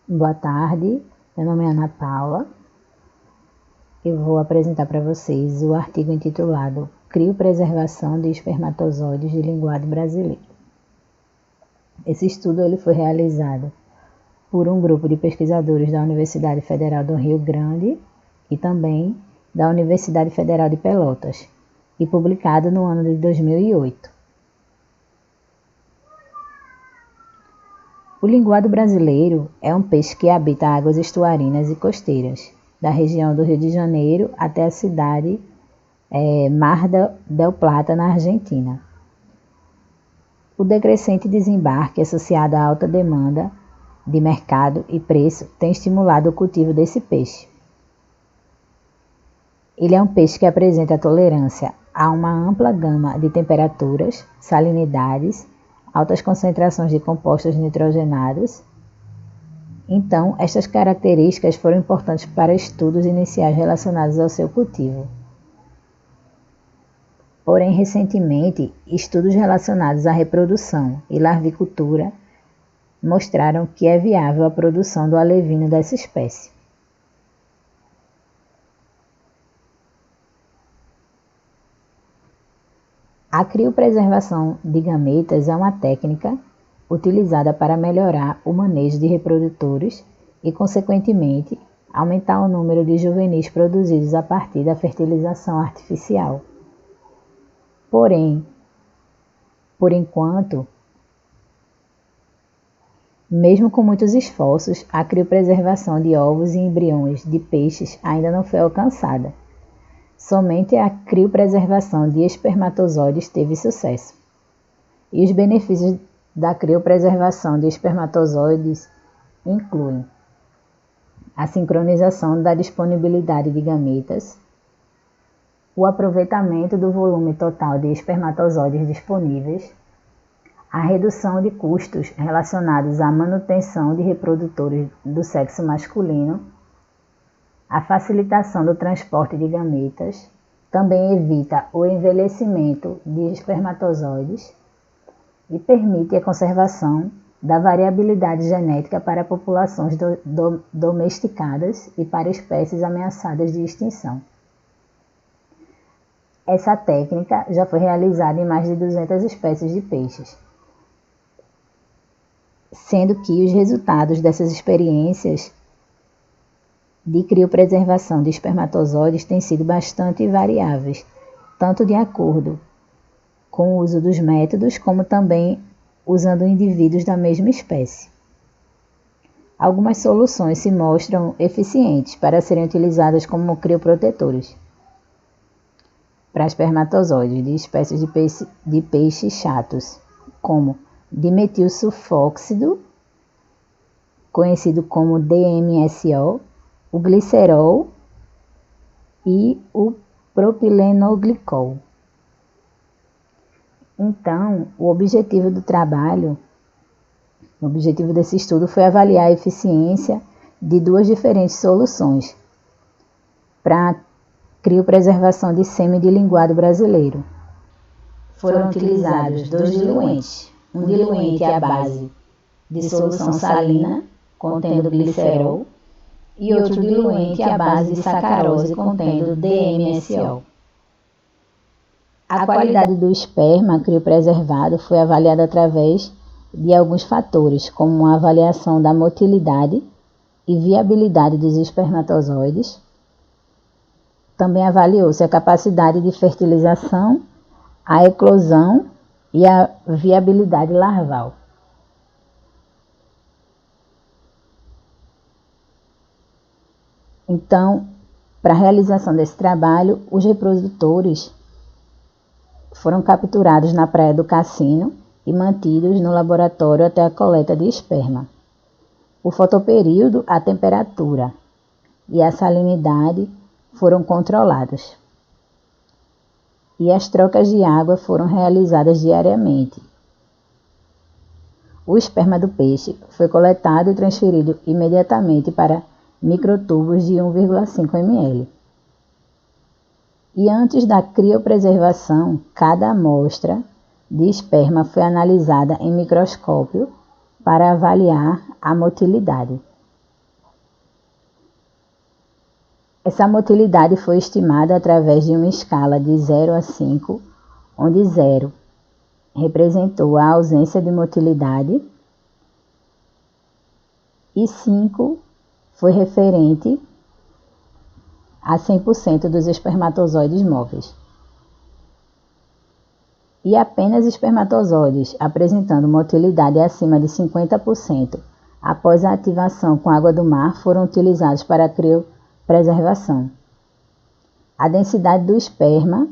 Boa tarde, meu nome é Ana Paula. Eu vou apresentar para vocês o artigo intitulado Criopreservação de espermatozoides de linguado brasileiro. Esse estudo foi realizado por um grupo de pesquisadores da Universidade Federal do Rio Grande e também da Universidade Federal de Pelotas e publicado no ano de 2008. O linguado brasileiro é um peixe que habita águas estuarinas e costeiras, da região do Rio de Janeiro até a cidade Mar del Plata, na Argentina. O decrescente desembarque associado à alta demanda de mercado e preço tem estimulado o cultivo desse peixe. Ele é um peixe que apresenta tolerância a uma ampla gama de temperaturas, salinidades, altas concentrações de compostos nitrogenados. Então, estas características foram importantes para estudos iniciais relacionados ao seu cultivo. Porém, recentemente, estudos relacionados à reprodução e larvicultura mostraram que é viável a produção do alevino dessa espécie. A criopreservação de gametas é uma técnica utilizada para melhorar o manejo de reprodutores e, consequentemente, aumentar o número de juvenis produzidos a partir da fertilização artificial. Porém, por enquanto, mesmo com muitos esforços, a criopreservação de ovos e embriões de peixes ainda não foi alcançada. Somente a criopreservação de espermatozoides teve sucesso. E os benefícios da criopreservação de espermatozoides incluem a sincronização da disponibilidade de gametas, o aproveitamento do volume total de espermatozoides disponíveis, a redução de custos relacionados à manutenção de reprodutores do sexo masculino, a facilitação do transporte de gametas, também evita o envelhecimento de espermatozoides e permite a conservação da variabilidade genética para populações domesticadas e para espécies ameaçadas de extinção. Essa técnica já foi realizada em mais de 200 espécies de peixes, sendo que os resultados dessas experiências de criopreservação de espermatozoides têm sido bastante variáveis, tanto de acordo com o uso dos métodos, como também usando indivíduos da mesma espécie. Algumas soluções se mostram eficientes para serem utilizadas como crioprotetores para espermatozoides de espécies de peixes chatos, como dimetilsulfóxido, conhecido como DMSO, o glicerol e o propilenoglicol. Então, o objetivo desse estudo foi avaliar a eficiência de duas diferentes soluções para a criopreservação de sêmen de linguado brasileiro. Foram utilizados 2 diluentes, um diluente à base de solução salina, contendo glicerol, e outro diluente à base de sacarose, contendo DMSO. A qualidade do esperma criopreservado foi avaliada através de alguns fatores, como a avaliação da motilidade e viabilidade dos espermatozoides. Também avaliou-se a capacidade de fertilização, a eclosão e a viabilidade larval. Então, para a realização desse trabalho, os reprodutores foram capturados na Praia do Cassino e mantidos no laboratório até a coleta de esperma. O fotoperíodo, a temperatura e a salinidade foram controlados. E as trocas de água foram realizadas diariamente. O esperma do peixe foi coletado e transferido imediatamente para microtubos de 1,5 ml. E antes da criopreservação, cada amostra de esperma foi analisada em microscópio para avaliar a motilidade. Essa motilidade foi estimada através de uma escala de 0 a 5, onde 0 representou a ausência de motilidade e 5 foi referente a 100% dos espermatozoides móveis. E apenas espermatozoides apresentando motilidade acima de 50% após a ativação com água do mar foram utilizados para a criopreservação. A densidade do esperma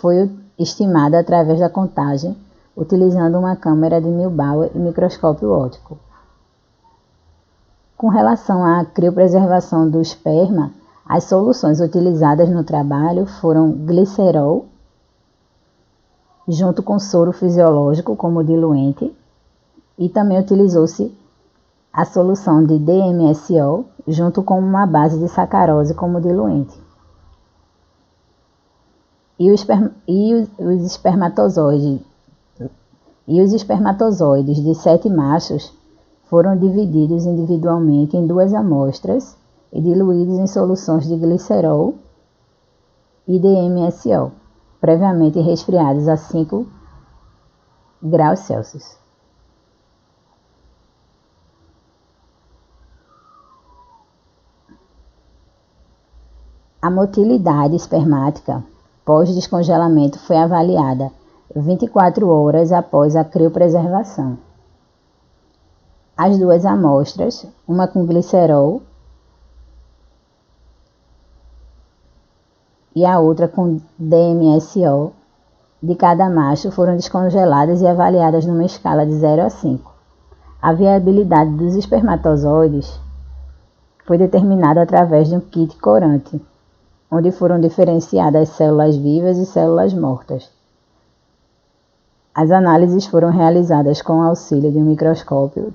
foi estimada através da contagem utilizando uma câmara de Neubauer e microscópio óptico. Com relação à criopreservação do esperma, as soluções utilizadas no trabalho foram glicerol, junto com soro fisiológico como diluente, e também utilizou-se a solução de DMSO, junto com uma base de sacarose como diluente. E os espermatozoides de 7 machos foram divididos individualmente em 2 amostras e diluídos em soluções de glicerol e DMSO, previamente resfriados a 5 graus Celsius. A motilidade espermática pós-descongelamento foi avaliada 24 horas após a criopreservação. As 2 amostras, uma com glicerol e a outra com DMSO, de cada macho foram descongeladas e avaliadas numa escala de 0 a 5. A viabilidade dos espermatozoides foi determinada através de um kit corante, onde foram diferenciadas células vivas e células mortas. As análises foram realizadas com o auxílio de um microscópio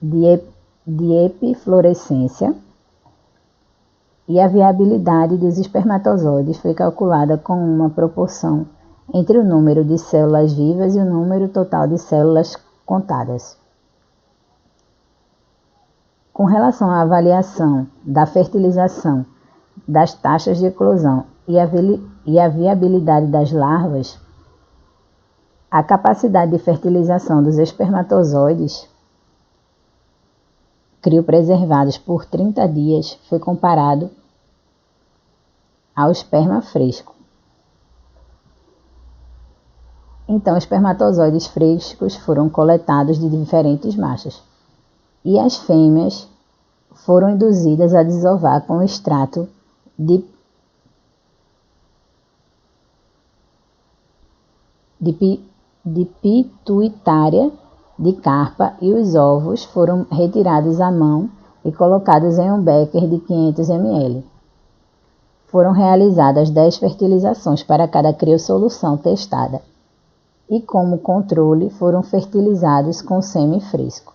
de epifluorescência e a viabilidade dos espermatozoides foi calculada com uma proporção entre o número de células vivas e o número total de células contadas. Com relação à avaliação da fertilização, das taxas de eclosão e a viabilidade das larvas, a capacidade de fertilização dos espermatozoides criopreservados por 30 dias foi comparado ao esperma fresco. Então, espermatozoides frescos foram coletados de diferentes machos e as fêmeas foram induzidas a desovar com extrato de pituitária de carpa e os ovos foram retirados à mão e colocados em um becker de 500 ml. Foram realizadas 10 fertilizações para cada criosolução testada e, como controle, foram fertilizados com sêmen fresco.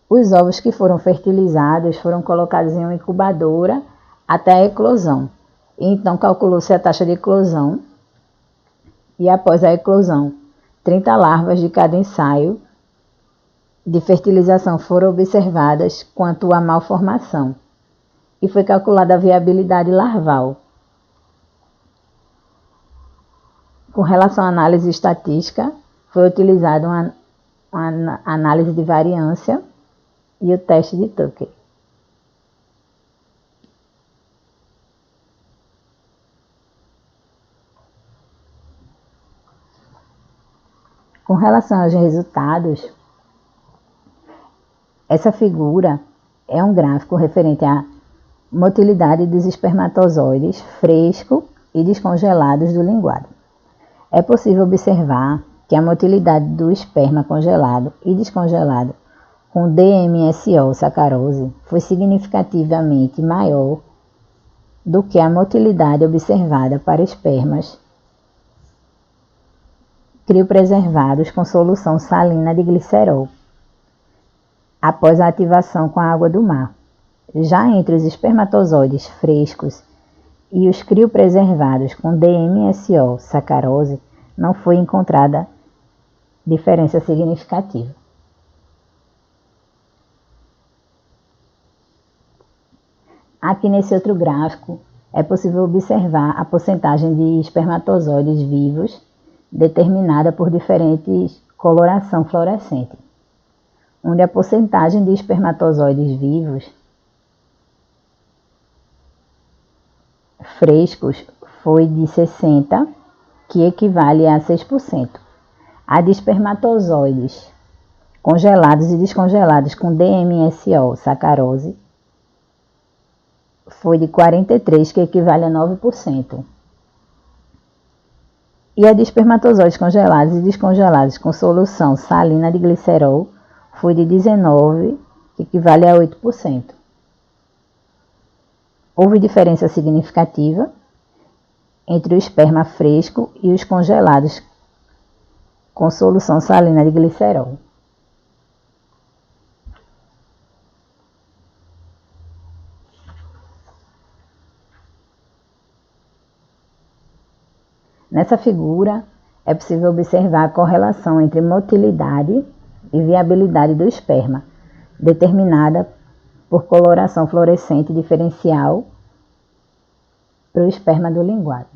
Os ovos que foram fertilizados foram colocados em uma incubadora até a eclosão. Então, calculou-se a taxa de eclosão e, após a eclosão, 30 larvas de cada ensaio de fertilização foram observadas quanto à malformação e foi calculada a viabilidade larval. Com relação à análise estatística, foi utilizada uma análise de variância e o teste de Tucker. Com relação aos resultados, essa figura é um gráfico referente à motilidade dos espermatozoides fresco e descongelados do linguado. É possível observar que a motilidade do esperma congelado e descongelado com DMSO sacarose foi significativamente maior do que a motilidade observada para espermas criopreservados com solução salina de glicerol, após a ativação com a água do mar. Já entre os espermatozoides frescos e os criopreservados com DMSO sacarose, não foi encontrada diferença significativa. Aqui nesse outro gráfico, é possível observar a porcentagem de espermatozoides vivos determinada por diferentes coloração fluorescente, onde a porcentagem de espermatozoides vivos frescos foi de 60%, que equivale a 6%. A de espermatozoides congelados e descongelados com DMSO, sacarose, foi de 43%, que equivale a 9%. E a de espermatozoides congelados e descongelados com solução salina de glicerol foi de 19%, que equivale a 8%. Houve diferença significativa entre o esperma fresco e os congelados com solução salina de glicerol. Nessa figura, é possível observar a correlação entre motilidade e viabilidade do esperma, determinada por coloração fluorescente diferencial para o esperma do linguado.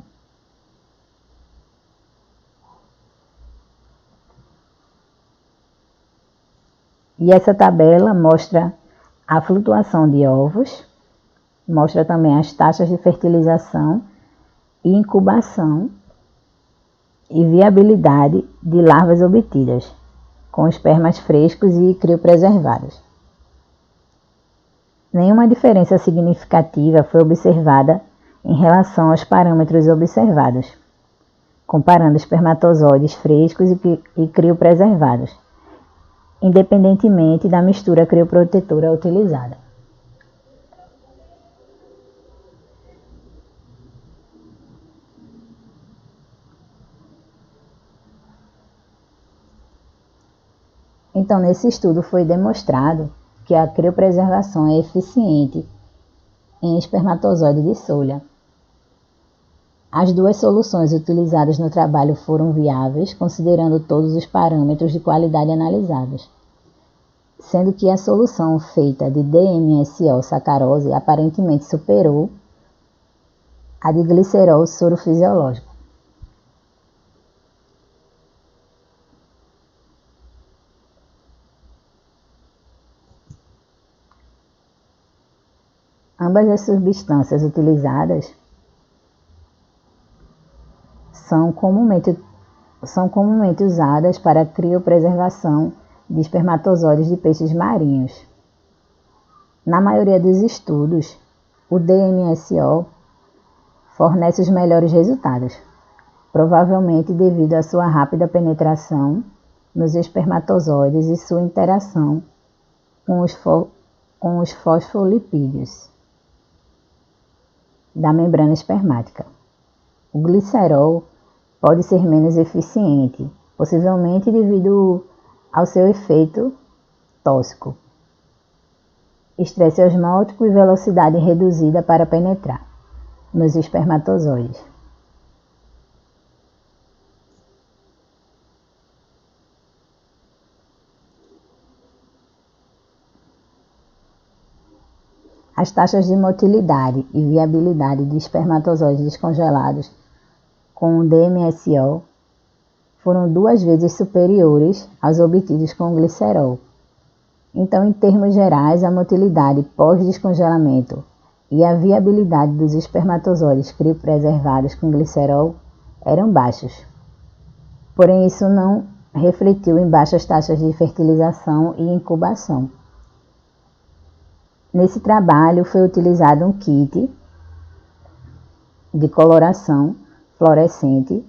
E essa tabela mostra a flutuação de ovos, mostra também as taxas de fertilização e incubação e viabilidade de larvas obtidas, com espermas frescos e criopreservados. Nenhuma diferença significativa foi observada em relação aos parâmetros observados, comparando espermatozoides frescos e criopreservados, independentemente da mistura crioprotetora utilizada. Então, nesse estudo foi demonstrado que a criopreservação é eficiente em espermatozoide de solha. As duas soluções utilizadas no trabalho foram viáveis, considerando todos os parâmetros de qualidade analisados, sendo que a solução feita de DMSO sacarose aparentemente superou a de glicerol soro fisiológico. Ambas as substâncias utilizadas são comumente usadas para a criopreservação de espermatozoides de peixes marinhos. Na maioria dos estudos, o DMSO fornece os melhores resultados, provavelmente devido à sua rápida penetração nos espermatozoides e sua interação com os fosfolipídios da membrana espermática. O glicerol pode ser menos eficiente, possivelmente devido ao seu efeito tóxico, estresse osmótico e velocidade reduzida para penetrar nos espermatozoides. As taxas de motilidade e viabilidade de espermatozoides descongelados com DMSO foram 2 vezes superiores aos obtidos com glicerol. Então, em termos gerais, a motilidade pós-descongelamento e a viabilidade dos espermatozoides criopreservados com glicerol eram baixos. Porém, isso não refletiu em baixas taxas de fertilização e incubação. Nesse trabalho foi utilizado um kit de coloração fluorescente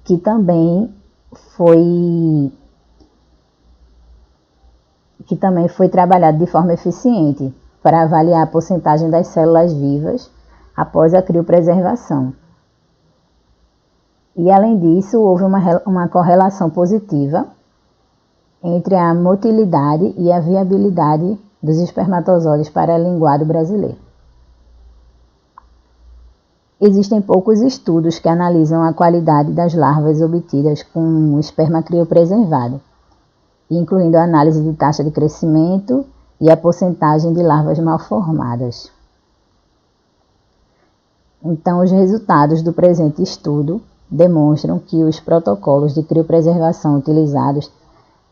que também foi trabalhado de forma eficiente para avaliar a porcentagem das células vivas após a criopreservação. E além disso, houve uma correlação positiva entre a motilidade e a viabilidade dos espermatozoides para linguado brasileiro. Existem poucos estudos que analisam a qualidade das larvas obtidas com o esperma criopreservado, incluindo a análise de taxa de crescimento e a porcentagem de larvas mal formadas. Então, os resultados do presente estudo demonstram que os protocolos de criopreservação utilizados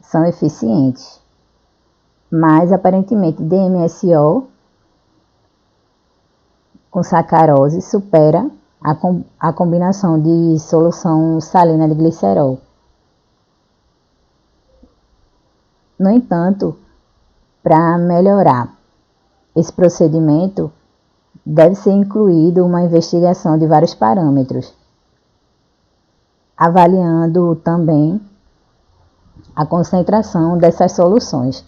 são eficientes, mas aparentemente DMSO com sacarose supera a combinação de solução salina de glicerol. No entanto, para melhorar esse procedimento, deve ser incluído uma investigação de vários parâmetros, avaliando também a concentração dessas soluções.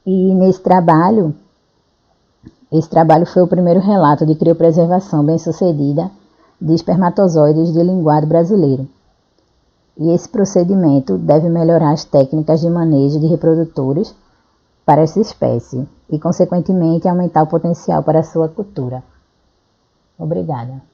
E esse trabalho foi o primeiro relato de criopreservação bem-sucedida de espermatozoides de linguado brasileiro. E esse procedimento deve melhorar as técnicas de manejo de reprodutores para essa espécie e, consequentemente, aumentar o potencial para a sua cultura. Obrigada.